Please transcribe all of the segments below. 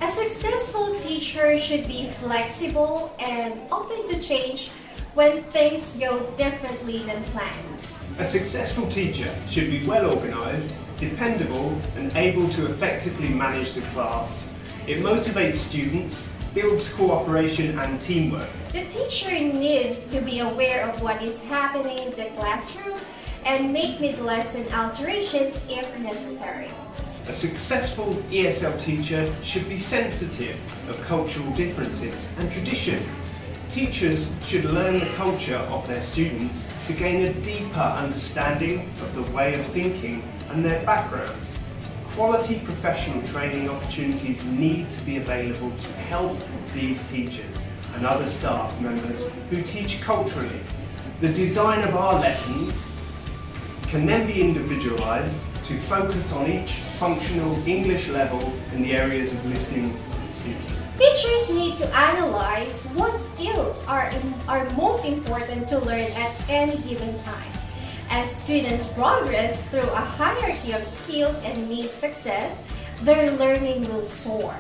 A successful teacher should be flexible and open to change when things go differently than planned. A successful teacher should be well organised, dependable and able to effectively manage the class. It motivates students, builds cooperation and teamwork. The teacher needs to be aware of what is happening in the classroom and make mid-lesson alterations if necessary. A successful ESL teacher should be sensitive of cultural differences and traditions. Teachers should learn the culture of their students to gain a deeper understanding of the way of thinking and their background. Quality professional training opportunities need to be available to help these teachers and other staff members who teach culturally. The design of our lessons can then be individualised to focus on each functional English level in the areas of listening and speaking. Teachers need to analyze what skills are most important to learn at any given time. As students progress through a hierarchy of skills and meet success, their learning will soar.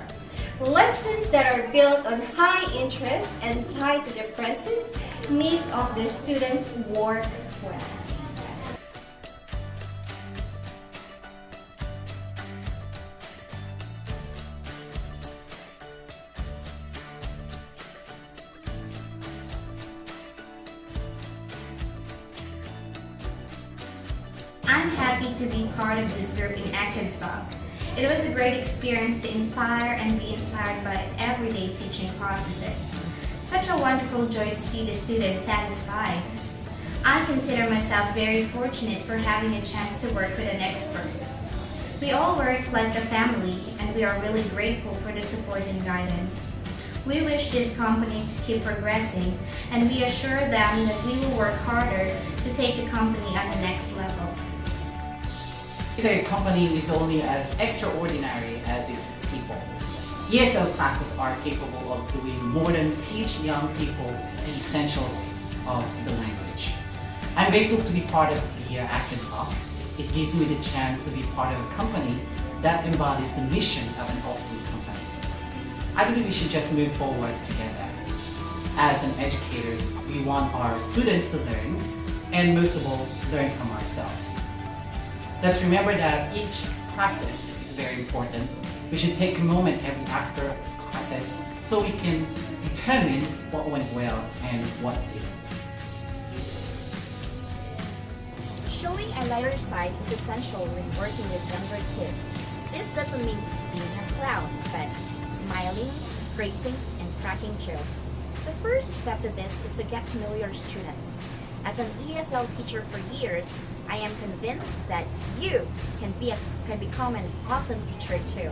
Lessons that are built on high interest and tied to the present needs of the students work well. I'm happy to be part of this group in Acadsoc. It was a great experience to inspire and be inspired by everyday teaching processes. Such a wonderful joy to see the students satisfied. I consider myself very fortunate for having a chance to work with an expert. We all work like a family and we are really grateful for the support and guidance. We wish this company to keep progressing and we assure them that we will work harder to take the company on the next level. A company is only as extraordinary as its people. ESL classes are capable of doing more than teach young people the essentials of the language. I'm grateful to be part of the Acadsoc. It gives me the chance to be part of a company that embodies the mission of an awesome company. I believe we should just move forward together. As an educators, we want our students to learn, and most of all, learn from ourselves. Let's remember that each process is very important. We should take a moment every after process so we can determine what went well and what didn't. Showing a lighter side is essential when working with younger kids. This doesn't mean being a clown, but smiling, praising, and cracking jokes. The first step to this is to get to know your students. As an ESL teacher for years, I am convinced that you can become an awesome teacher too.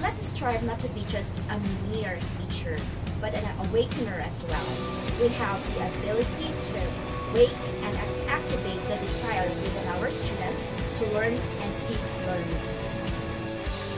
Let's strive not to be just a mere teacher, but an awakener as well. We have the ability to wake and activate the desire within our students to learn and keep learning.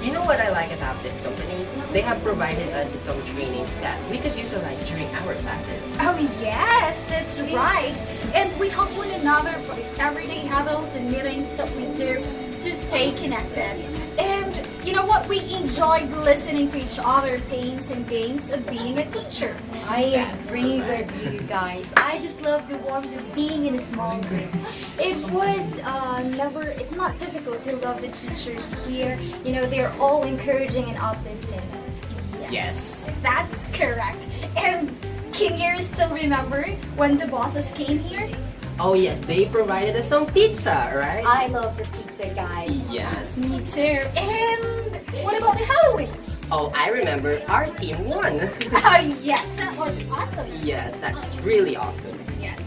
You know what I like about this company? They have provided us some trainings that we could utilize during our classes. Oh yes, that's right. And we help one another by everyday huddles and meetings that we do to stay connected. And you know what? We enjoyed listening to each other pains and gains of being a teacher. I agree with you guys. I just love the warmth of being in a small group. It's not difficult to love the teachers here. You know, they're all encouraging and uplifting. Yes. That's correct. And can you still remember when the bosses came here? Oh yes, they provided us some pizza, right? I love the pizza, guys. Yes. Me too. And what about the Halloween? Oh, I remember our team won. Oh yes, that was awesome. Yes, that's really awesome. Yes.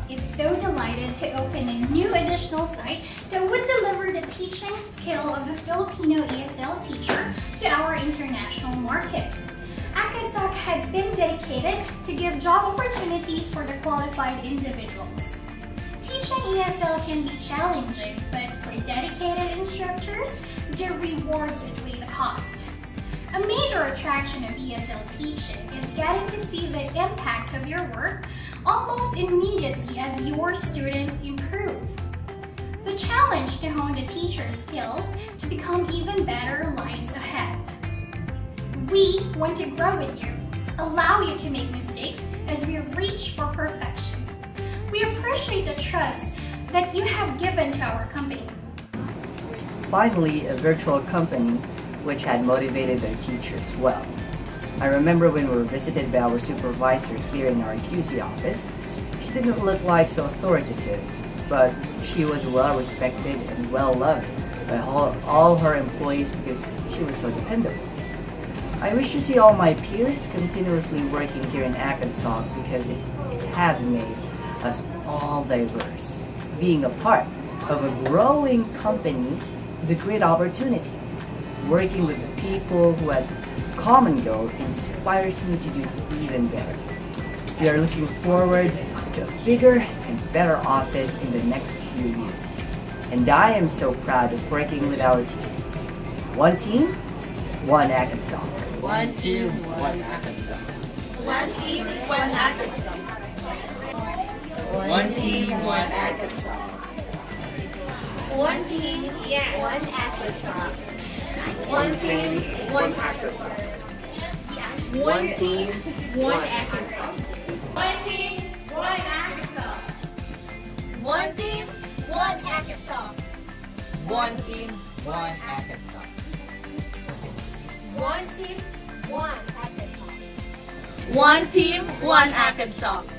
Is so delighted to open a new additional site that would deliver the teaching skill of the Filipino ESL teacher to our international market. Acadsoc had been dedicated to give job opportunities for the qualified individuals. Teaching ESL can be challenging, but for dedicated instructors, the rewards outweigh the cost. A major attraction of ESL teaching is getting to see the impact of your work almost immediately as your students improve. But The challenge to hone the teacher's skills to become even better lies ahead. We want to grow with you, allow you to make mistakes as we reach for perfection. We appreciate the trust that you have given to our company. Finally, a virtual company which had motivated their teachers well. I remember when we were visited by our supervisor here in our QC office, she didn't look like so authoritative, but she was well respected and well loved by all her employees because she was so dependable. I wish to see all my peers continuously working here in Acadsoc because it has made us all diverse. Being a part of a growing company is a great opportunity. Working with the people who has common goals inspires me to do even better. We are looking forward to a bigger and better office in the next few years. And I am so proud of working with our team. One team, one Acadsoc. One team, one Acadsoc. One team, one Acadsoc. One team, one Acadsoc. One team, one Acadsoc. One team, one Acadsoc. One team, One Acadsoc. One team, one Acadsoc. One team, one Acadsoc. one team, one Acadsoc. One team, one Acadsoc. One team, one Acadsoc.